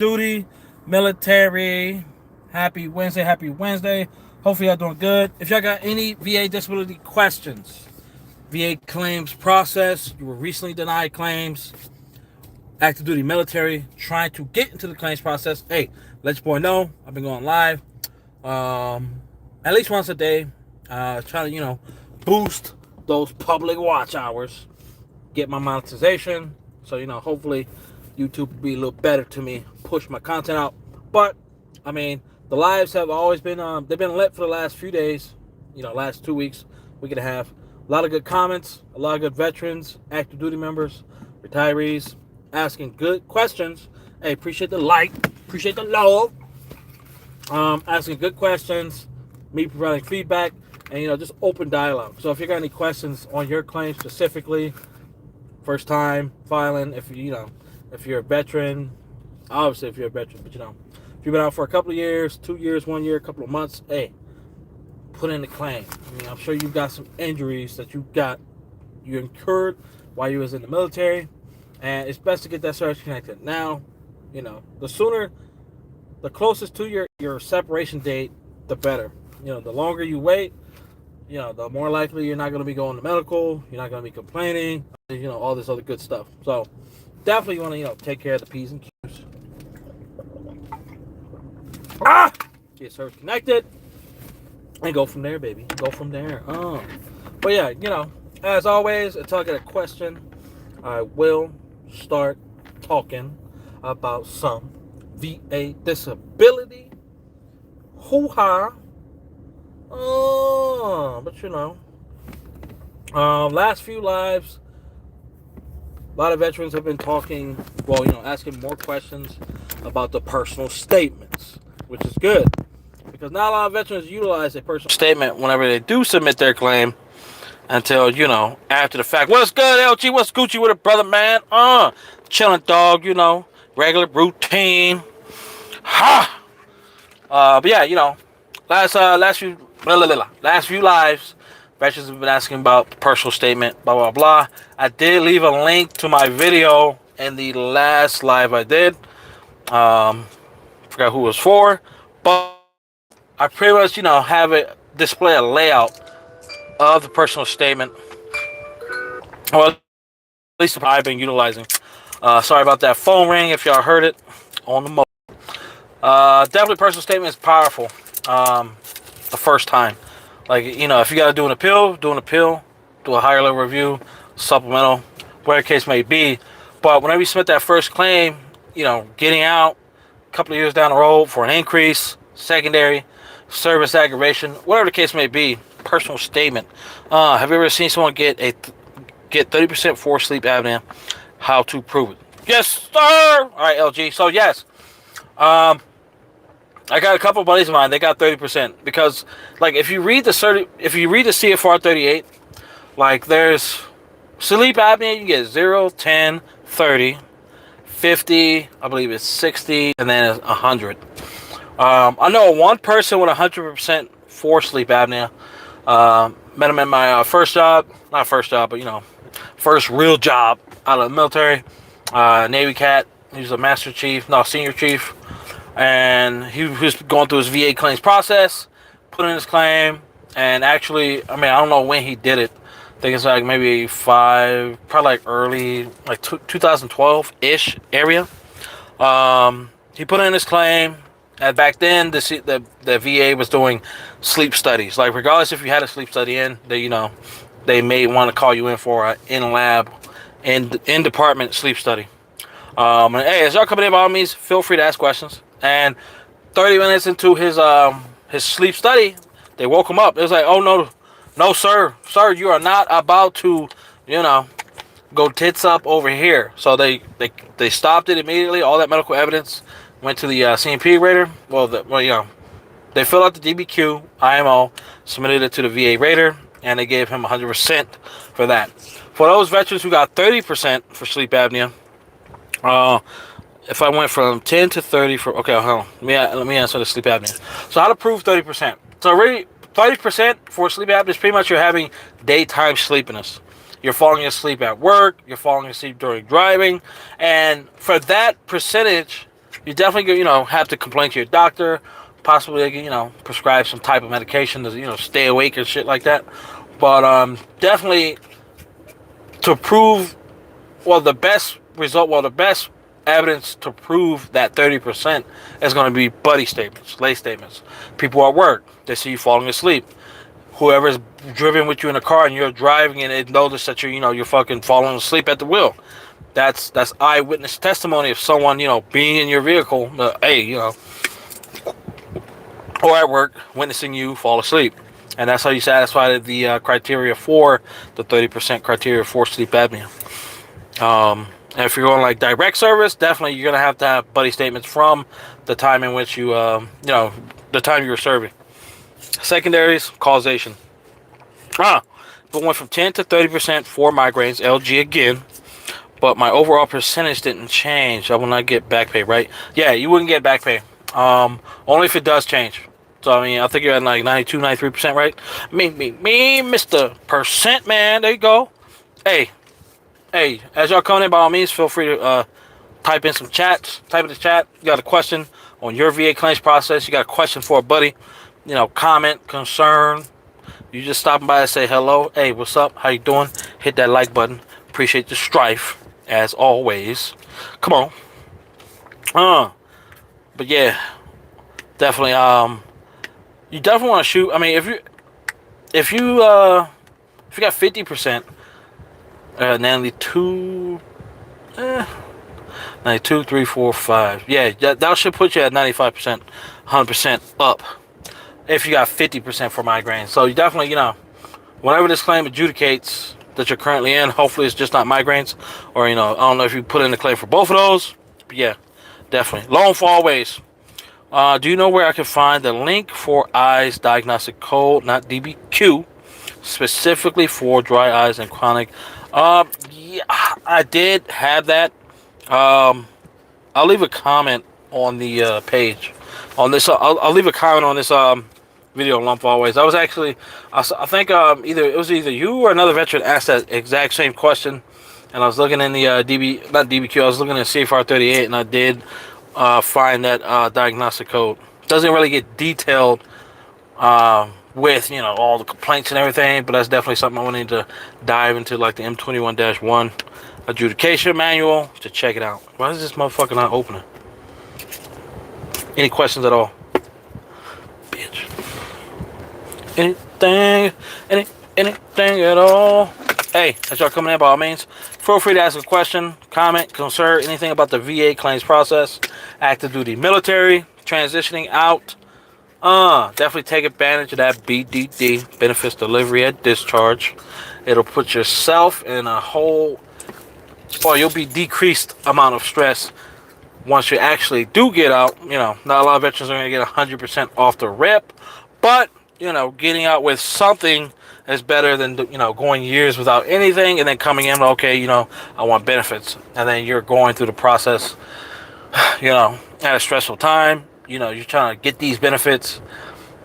Duty, military. Happy Wednesday. Happy Wednesday. Hopefully, y'all doing good. If y'all got any VA disability questions, VA claims process, you were recently denied claims, active duty military, trying to get into the claims process, hey, let your boy know. I've been going live at least once a day, trying to, boost those public watch hours, get my monetization. So, hopefully YouTube will be a little better to me, push my content out. But, I mean, the lives have always been, they've been lit for the last few days, last 2 weeks, week and a half. A lot of good comments, a lot of good veterans, active duty members, retirees, asking good questions. Hey, appreciate the like, appreciate the love. Asking good questions, me providing feedback, and just open dialogue. So if you got any questions on your claim specifically, first time filing, if you're a veteran, obviously if you're a veteran, but if you've been out for a couple of years, 2 years, 1 year, a couple of months, hey, put in the claim. I mean, I'm sure you've got some injuries that you incurred while you was in the military, and it's best to get that service connected now. The closest to your separation date, the better. The longer you wait, the more likely you're not going to be going to medical, you're not going to be complaining, all this other good stuff. So definitely you want to, take care of the P's and Q's. Get service connected and go from there, baby. Go from there. But yeah, as always, until I get a question, I will start talking about some VA disability. Hoo-ha. But last few lives, a lot of veterans have been talking, asking more questions about the personal statements, which is good. Because not a lot of veterans utilize a personal statement whenever they do submit their claim until, after the fact. What's good, LG? What's Gucci with it, brother, man? Chilling, dog, regular routine. Ha! But yeah, last few lives, veterans have been asking about the personal statement, blah, blah, blah. I did leave a link to my video in the last live I did. Forgot who it was for, but I pretty much, have it display a layout of the personal statement. Well, at least I've been utilizing. Sorry about that phone ring if y'all heard it on the definitely personal statement is powerful. The first time. Like, if you got to do an appeal, do a higher level review, supplemental, whatever the case may be. But whenever you submit that first claim, getting out a couple of years down the road for an increase, secondary, service aggravation, whatever the case may be, personal statement. Have you ever seen someone get 30% forced sleep apnea? How to prove it? Yes, sir. All right, LG. So yes, I got a couple of buddies of mine. They got 30% because, like, if you read the CFR 38, like, there's sleep apnea. You get 0, 10, 30, 50. I believe it's 60, and then it's 100. I know one person with 100% forced sleep apnea. Met him in my first job. Not first job, but first real job out of the military. Navy cat. He was a senior chief. And he was going through his VA claims process, put in his claim, and actually, I don't know when he did it. I think it's like maybe probably like early, like 2012-ish area. He put in his claim, and back then, the VA was doing sleep studies. Like, regardless if you had a sleep study they may want to call you in for an in-lab, in-department sleep study. And hey, as y'all coming in by all means, feel free to ask questions. And 30 minutes into his sleep study, they woke him up. It was like, oh no, sir, you are not about to, go tits up over here. So they stopped it immediately. All that medical evidence went to the CMP rater. They filled out the DBQ, IMO, submitted it to the VA rater, and they gave him 100% for that. For those veterans who got 30% for sleep apnea, if I went from 10 to 30 hold on. Let me answer the sleep apnea. So how to prove 30%? So really, 30% for sleep apnea is pretty much you're having daytime sleepiness. You're falling asleep at work. You're falling asleep during driving. And for that percentage, you definitely, have to complain to your doctor, possibly, prescribe some type of medication to, stay awake and shit like that. But definitely to prove, the best evidence to prove that 30% is going to be buddy statements, lay statements. People at work, they see you falling asleep. Whoever's driven with you in a car and you're driving and they notice that you're fucking falling asleep at the wheel. That's eyewitness testimony of someone, being in your vehicle, or at work, witnessing you fall asleep. And that's how you satisfy the criteria for the 30% criteria for sleep apnea. And if you're going like direct service, definitely you're going to have buddy statements from the time in which the time you were serving. Secondaries, causation. But went from 10 to 30% for migraines, LG again. But my overall percentage didn't change. I will not get back pay, right? Yeah, you wouldn't get back pay. Only if it does change. So, I mean, I think you're at like 92, 93%, right? Me, Mr. Percent, man. There you go. Hey, as y'all come in, by all means, feel free to type in some chats. Type in the chat. You got a question on your VA claims process. You got a question for a buddy. Comment, concern. You just stopping by and say hello. Hey, what's up? How you doing? Hit that like button. Appreciate the strife, as always. Come on. But yeah, definitely. You definitely want to shoot. I mean, if you got 50%, 92, 92, 3, 4, 5. Yeah, that should put you at 95%, 100% up. If you got 50% for migraines, so you definitely, whenever this claim adjudicates that you're currently in, hopefully it's just not migraines, or I don't know if you put in the claim for both of those. But yeah, definitely. Long fall ways. Do you know where I can find the link for eyes diagnostic code, not DBQ, specifically for dry eyes and chronic? Yeah, I did have that. I'll leave a comment on the page on this. I'll leave a comment on this video on long fall ways. I was actually, I think either you or another veteran asked that exact same question, and I was looking in the not DBQ. I was looking at CFR 38, and I did find that diagnostic code. Doesn't really get detailed with all the complaints and everything, but that's definitely something I wanted to dive into, like the M21-1 adjudication manual, to check it out. Why is this motherfucker not opening? Any questions at all? Bitch. Anything at all? Hey, as y'all coming in, by all means, feel free to ask a question, comment, concern, anything about the VA claims process, active duty military, transitioning out. Definitely take advantage of that BDD, benefits delivery at discharge. It'll put yourself in a whole, or you'll be decreased amount of stress once you actually do get out. Not a lot of veterans are going to get 100% off the rip, but getting out with something is better than going years without anything and then coming in, okay, I want benefits, and then you're going through the process, at a stressful time. You're trying to get these benefits.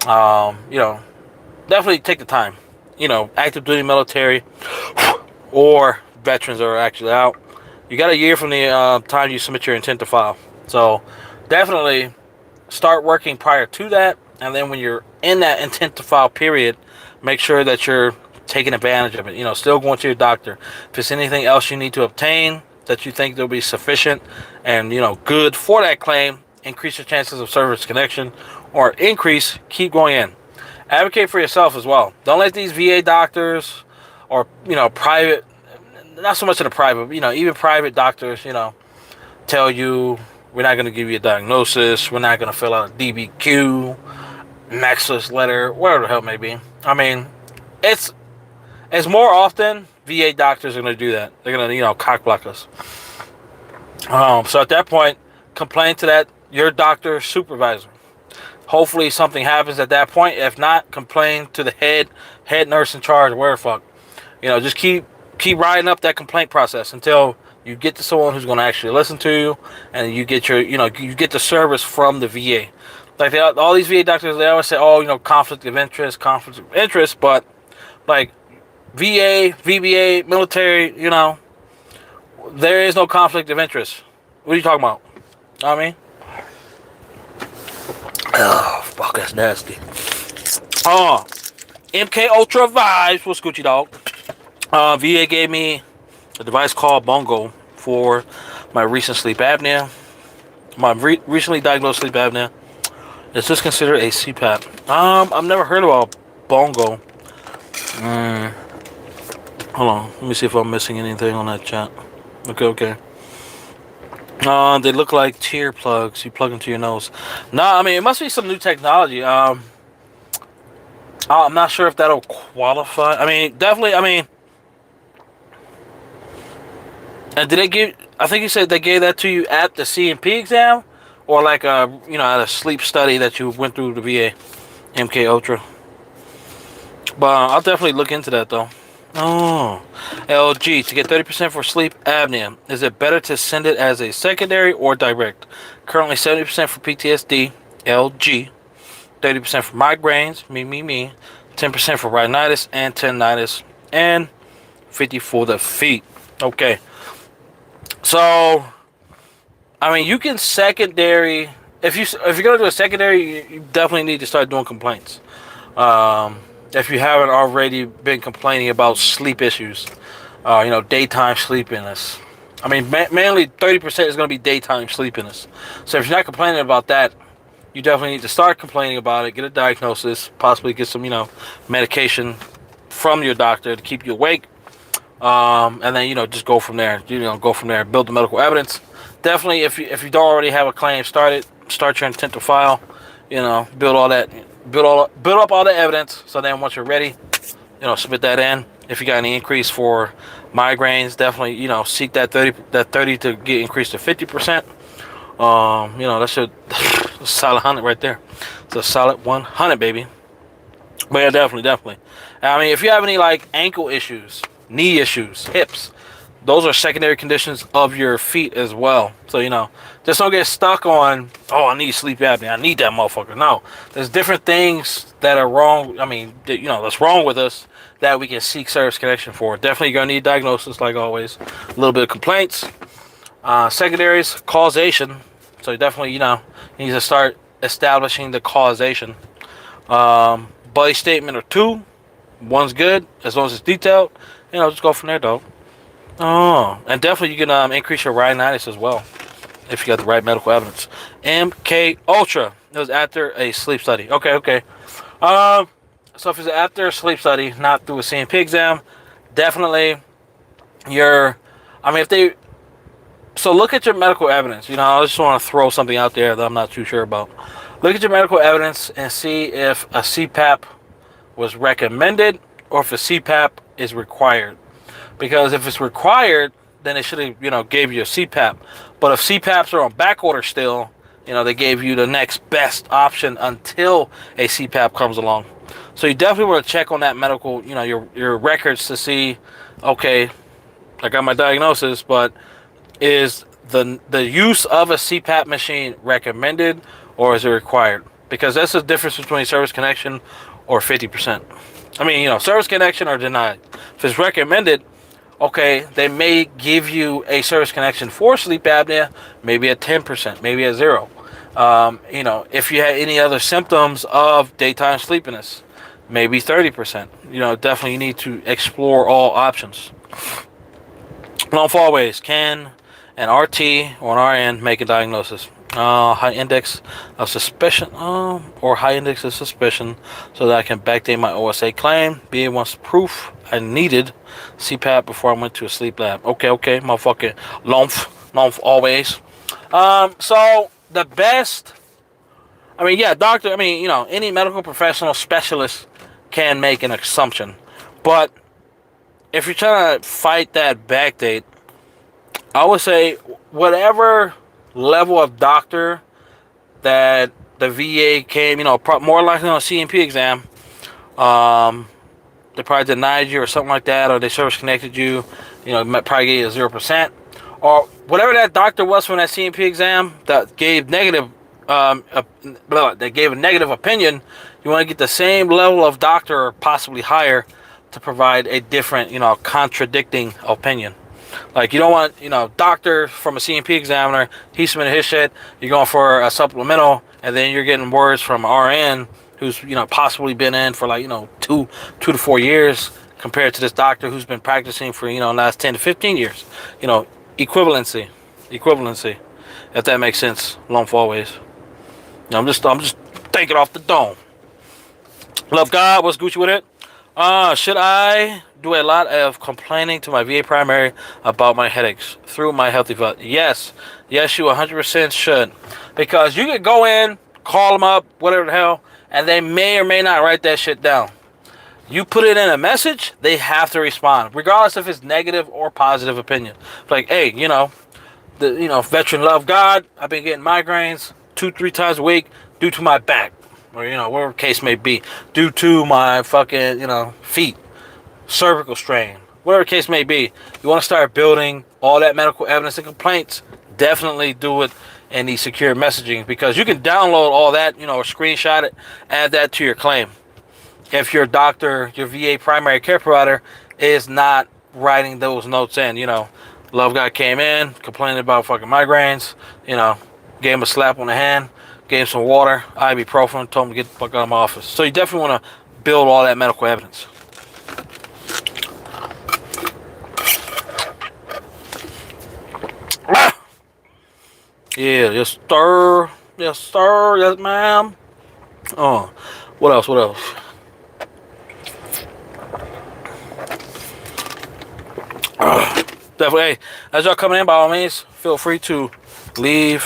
Definitely take the time. Active duty military or veterans are actually out. You got a year from the time you submit your intent to file. So definitely start working prior to that. And then when you're in that intent to file period, make sure that you're taking advantage of it. Still going to your doctor. If there's anything else you need to obtain that you think will be sufficient and, good for that claim, increase your chances of service connection, or keep going in. Advocate for yourself as well. Don't let these VA doctors or, private, not so much of the private, but, even private doctors, tell you, we're not going to give you a diagnosis, we're not going to fill out a DBQ, Maxless letter, whatever the hell it may be. I mean, it's more often VA doctors are going to do that. They're going to, cock block us. So at that point, complain to your doctor supervisor. Hopefully something happens at that point. If not, complain to the head nurse in charge, where the fuck. Just keep riding up that complaint process until you get to someone who's going to actually listen to you, and you get you get the service from the VA. Like all these VA doctors, they always say, conflict of interest, but like VA, VBA, military, there is no conflict of interest. What are you talking about? I mean, Oh, fuck, that's nasty. Oh, MK Ultra Vibes. What's Gucci, dog? VA gave me a device called Bongo for my recent sleep apnea. My recently diagnosed sleep apnea. Is this considered a CPAP? I've never heard about Bongo. Hold on. Let me see if I'm missing anything on that chat. Okay. They look like tear plugs. You plug into your nose. Nah, I mean, it must be some new technology. I'm not sure if that'll qualify. I mean, definitely. I mean, and did they give? I think you said they gave that to you at the CMP exam, or like at a sleep study that you went through the VA, MK Ultra. But I'll definitely look into that though. Oh, LG to get 30% for sleep apnea. Is it better to send it as a secondary or direct? Currently 70% for PTSD. LG. 30% for migraines. Me. 10% for rhinitis and tendinitis, and 50 for the feet. Okay. So, I mean, you can secondary. If you're gonna do a secondary, you definitely need to start doing complaints. If you haven't already been complaining about sleep issues, daytime sleepiness. I mean, mainly 30% is going to be daytime sleepiness. So if you're not complaining about that, you definitely need to start complaining about it, get a diagnosis, possibly get some, medication from your doctor to keep you awake. And then, just go from there. Go from there, build the medical evidence. Definitely, if you don't already have a claim started, start your intent to file. Build all that. Build up all the evidence, so then once you're ready, submit that in. If you got any increase for migraines, definitely, seek that 30 to get increased to 50%. That should a solid 100 right there. It's a solid 100, baby. But yeah, definitely. I mean, if you have any like ankle issues, knee issues, hips, those are secondary conditions of your feet as well. So, just don't get stuck on, I need sleep apnea. I need that motherfucker. No, there's different things that are wrong. I mean, that's wrong with us that we can seek service connection for. Definitely going to need diagnosis, like always. A little bit of complaints. Secondaries, causation. So, definitely, you need to start establishing the causation. Buddy statement or two. One's good, as long as it's detailed. Just go from there, dog. Oh, and definitely you can increase your rhinitis as well if you got the right medical evidence. MK Ultra. It was after a sleep study. Okay. So if it's after a sleep study, not through a CMP exam, definitely so look at your medical evidence. I just want to throw something out there that I'm not too sure about. Look at your medical evidence and see if a CPAP was recommended or if a CPAP is required. Because if it's required, then it should have, gave you a CPAP. But if CPAPs are on back order still, they gave you the next best option until a CPAP comes along. So you definitely want to check on that medical, your records to see, okay, I got my diagnosis, but is the use of a CPAP machine recommended or is it required? Because that's the difference between service connection or 50%. I mean, service connection or denied. If it's recommended, okay, they may give you a service connection for sleep apnea, maybe at 10%, maybe at 0. If you had any other symptoms of daytime sleepiness, maybe 30%. Definitely you need to explore all options. Long fallways, can an RT or an RN make a diagnosis? High index of suspicion, or high index of suspicion, so that I can backdate my OSA claim. BA wants proof I needed CPAP before I went to a sleep lab. Okay, motherfucking lump always. So the best, doctor, any medical professional specialist can make an assumption, but if you're trying to fight that backdate, I would say whatever level of doctor that the VA came, more likely on a CMP exam, they probably denied you or something like that, or they service connected you, probably gave you 0%, or whatever that doctor was from that CMP exam that gave negative, that gave a negative opinion. You want to get the same level of doctor or possibly higher to provide a different, contradicting opinion. Like, you don't want, doctor from a CMP examiner, he submitted his shit, you're going for a supplemental, and then you're getting words from RN who's possibly been in for like 2 to 4 years compared to this doctor who's been practicing for last 10 to 15 years. Equivalency, equivalency, if that makes sense. Long for always. I'm just thinking off the dome. Love God. What's Gucci with it? Should I do a lot of complaining to my VA primary about my headaches through my healthy vet? Yes, you 100% should, because you could go in, call them up, whatever the hell, and they may or may not write that shit down. You put it in a message, they have to respond, regardless if it's negative or positive opinion. Like, hey, veteran love God. I've been getting migraines 2-3 times a week due to my back, or whatever case may be, due to my fucking feet, cervical strain, whatever the case may be. You want to start building all that medical evidence and complaints, definitely do it in the secure messaging, because you can download all that, or screenshot it, add that to your claim. If your doctor, your VA primary care provider, is not writing those notes in, love guy came in, complaining about fucking migraines, gave him a slap on the hand, gave him some water, ibuprofen, told him to get the fuck out of my office. So you definitely want to build all that medical evidence. Yeah, yes sir, yes ma'am. Oh, what else? Definitely, hey, as y'all coming in, by all means, feel free to leave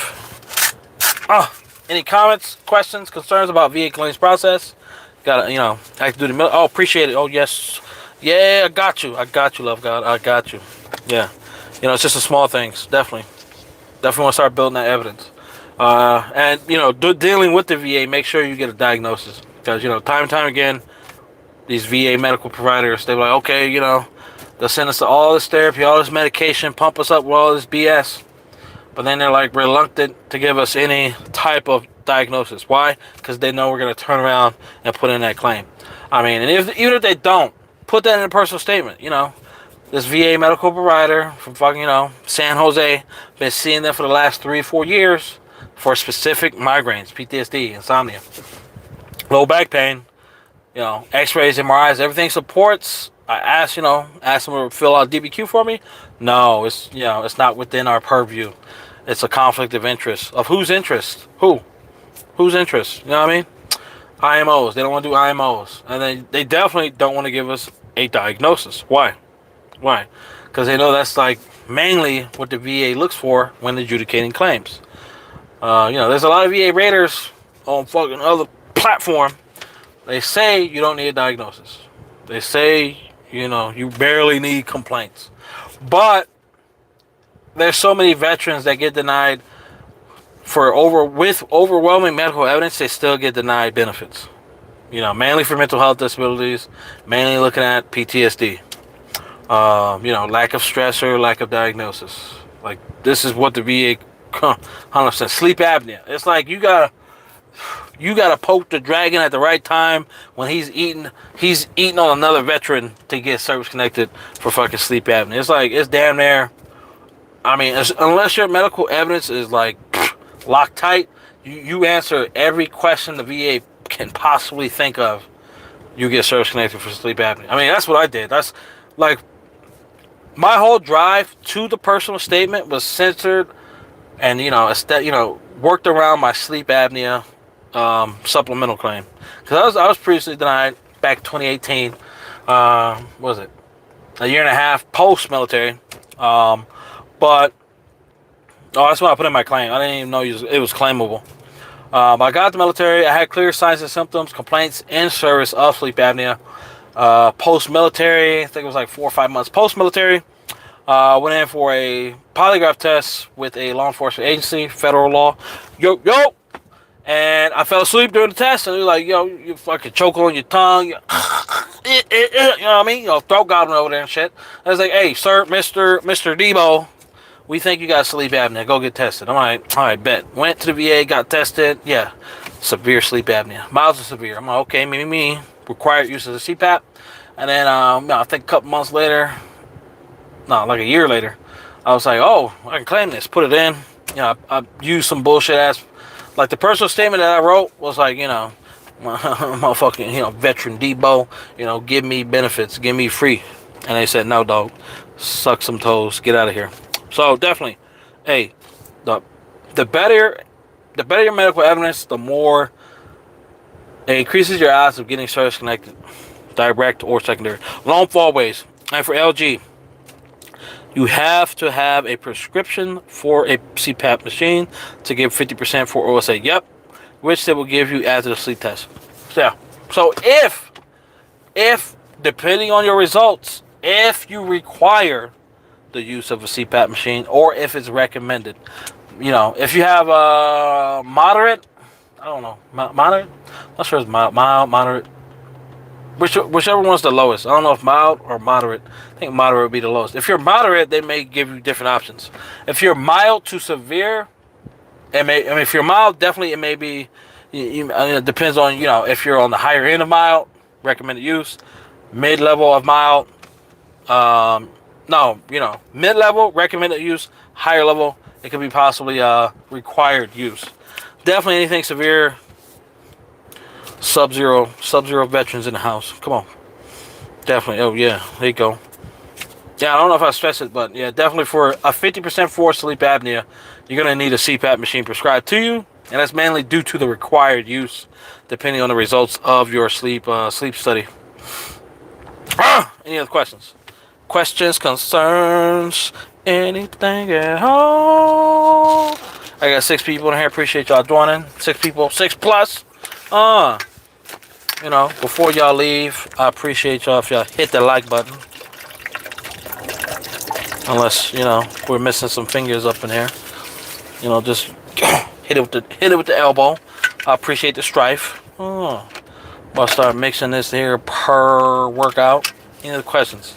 any comments, questions, concerns about VA claims process. Gotta, I have to do the oh, appreciate it. Oh, yes. Yeah, I got you, love God. I got you. Yeah. It's just the small things. Definitely want to start building that evidence. And, dealing with the VA, make sure you get a diagnosis. Because, time and time again, these VA medical providers, they're like, okay, they'll send us all this therapy, all this medication, pump us up with all this BS. But then they're like reluctant to give us any type of diagnosis. Why? Because they know we're going to turn around and put in that claim. I mean, and even if they don't, put that in a personal statement. This VA medical provider from fucking, San Jose, been seeing them for the last 3-4 years for specific migraines, PTSD, insomnia, low back pain, x-rays, MRIs, everything supports. I asked them to fill out DBQ for me. No, it's not within our purview. It's a conflict of interest. Of whose interest? Whose interest? You know what I mean? IMOs. They don't want to do IMOs. And they definitely don't want to give us a diagnosis. Why? Because they know that's like mainly what the VA looks for when adjudicating claims. There's a lot of VA raiders on fucking other platform. They say you don't need a diagnosis. They say, you barely need complaints. But there's so many veterans that get denied with overwhelming medical evidence. They still get denied benefits. Mainly for mental health disabilities, mainly looking at PTSD. Lack of stressor, lack of diagnosis. Like, this is what the VA, 100%. Sleep apnea. It's like you gotta poke the dragon at the right time when he's eating on another veteran to get service connected for fucking sleep apnea. It's like, it's damn near. I mean, unless your medical evidence is like locked tight, you answer every question the VA can possibly think of, you get service connected for sleep apnea. I mean, that's what I did. That's like, my whole drive to the personal statement was centered and worked around my sleep apnea supplemental claim, because I was previously denied back in 2018. What was it, a year and a half post military? But that's what I put in my claim. I didn't even know it was claimable. I got the military. I had clear signs and symptoms, complaints in service of sleep apnea. Post-military, I think it was like 4 or 5 months post-military, went in for a polygraph test with a law enforcement agency, federal law. Yo, and I fell asleep during the test, and they were like, yo, you fucking choke on your tongue. You know what I mean? Throat gobbling over there and shit. I was like, hey, sir, Mr. Debo, we think you got sleep apnea. Go get tested. I'm like, all right, bet. Went to the VA, got tested. Yeah, severe sleep apnea. Mild to severe. I'm like, okay, me. Required use of the CPAP. And then, I think a couple months later, like a year later, I was like, oh, I can claim this. Put it in. I used some bullshit ass Like the personal statement that I wrote was like, motherfucking, veteran Debo, give me benefits, give me free. And they said, no, dog, suck some toes, get out of here. So definitely, hey, the the better the better your medical evidence, the more it increases your odds of getting service connected, direct or secondary. Long fallways. And for LG, you have to have a prescription for a CPAP machine to give 50% for OSA. Yep, which they will give you after the sleep test. So, yeah. So if depending on your results, if you require the use of a CPAP machine or if it's recommended, if you have a moderate, I don't know, moderate. I'm not sure it's mild, moderate. Whichever one's the lowest. I don't know if mild or moderate. I think moderate would be the lowest. If you're moderate, they may give you different options. If you're mild to severe, if you're mild, definitely it may be. It depends on if you're on the higher end of mild, recommended use. Mid level of mild, mid level recommended use. Higher level, it could be possibly required use. Definitely anything severe. Sub-zero veterans in the house. Come on. Definitely. Oh, yeah. There you go. Yeah, I don't know if I stressed it, but yeah, definitely for a 50% for sleep apnea, you're going to need a CPAP machine prescribed to you, and that's mainly due to the required use, depending on the results of your sleep study. Any other questions? Questions, concerns, anything at all? I got 6 people in here. Appreciate y'all joining. 6 people. 6 plus. Before y'all leave, I appreciate y'all if y'all hit the like button. Unless, we're missing some fingers up in here. Just hit it with the elbow. I appreciate the strife. I'll start mixing this here per workout. Any other questions?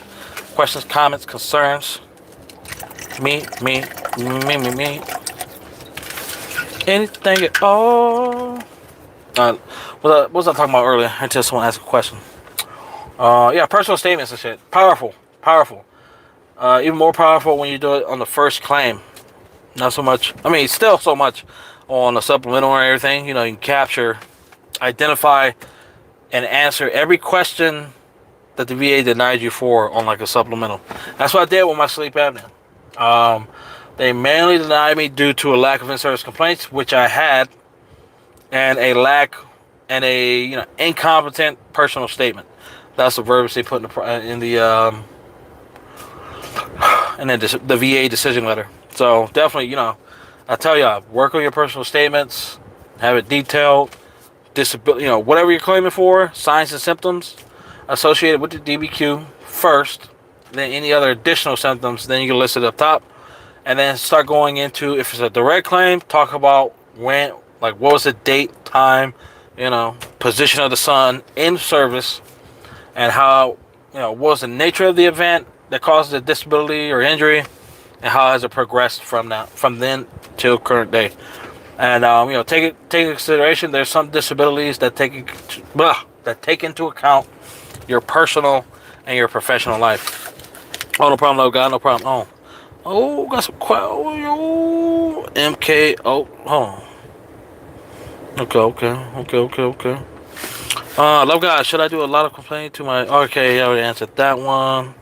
Questions, comments, concerns? Me. Anything at all? What was I talking about earlier? I just want to ask a question. Personal statements and shit. Powerful. Even more powerful when you do it on the first claim. Not so much. I mean, still so much on the supplemental and everything. You can capture, identify, and answer every question that the VA denied you for on like a supplemental. That's what I did with my sleep apnea. They mainly denied me due to a lack of in-service complaints, which I had, and a lack and a incompetent personal statement. That's the verbiage they put in the VA decision letter. So definitely, I tell y'all, work on your personal statements, have it detailed, disability, whatever you're claiming for, signs and symptoms associated with the DBQ first, then any other additional symptoms, then you can list it up top, and then start going into, if it's a direct claim, talk about when, like what was the date, time, position of the sun in service, and how, what was the nature of the event that caused the disability or injury, and how has it progressed from then till current day. And take into consideration there's some disabilities that take into account your personal and your professional life. Oh, no problem, no God, no problem. Oh, got some MK. Oh, hold on. Okay. Love God, should I do a lot of complaining to my... Okay, I already answered that one.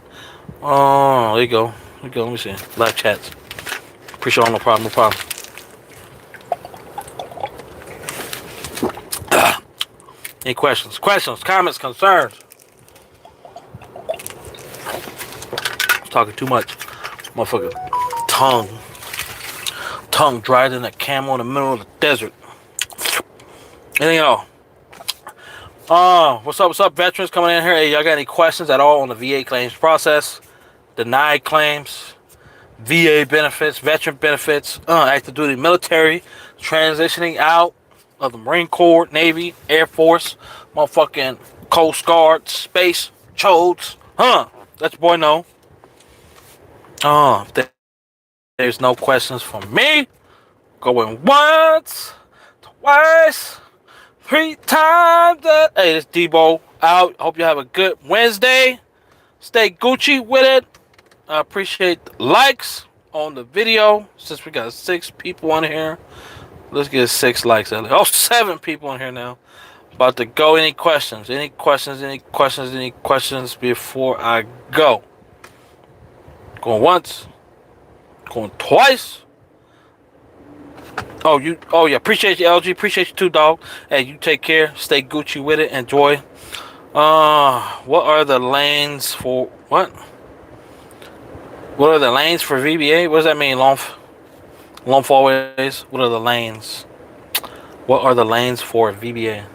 Oh, there you go. Let me see. Live chats. Appreciate all, no problem. Any questions, comments, concerns? I'm talking too much. Motherfucker. Tongue dried in a camel in the middle of the desert. Anything at all? What's up, veterans coming in here? Hey, y'all got any questions at all on the VA claims process? Denied claims, VA benefits, veteran benefits, active duty military, transitioning out of the Marine Corps, Navy, Air Force, motherfucking Coast Guard, Space, Chodes. Let your boy know. If there's no questions from me, going once, twice, 3 times. Hey, this Debo out. Hope you have a good Wednesday. Stay Gucci with it. I appreciate the likes on the video. Since we got 6 people on here, Let's get 6 likes at least. Oh, 7 people in here now. About to go. Any questions? Any questions? Any questions? Any questions before I go? Going once. Going twice. Oh, you. Oh, yeah. Appreciate you, LG. Appreciate you too, dog. Hey, you take care. Stay Gucci with it. Enjoy. What are the lanes for what? What are the lanes for VBA? What does that mean, long always? What are the lanes? What are the lanes for VBA?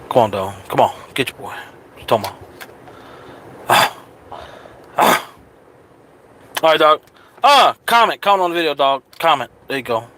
Come on, dog. Come on. Get your boy. What you talking about? Alright, dog. Comment. Comment on the video, dog. Comment. There you go.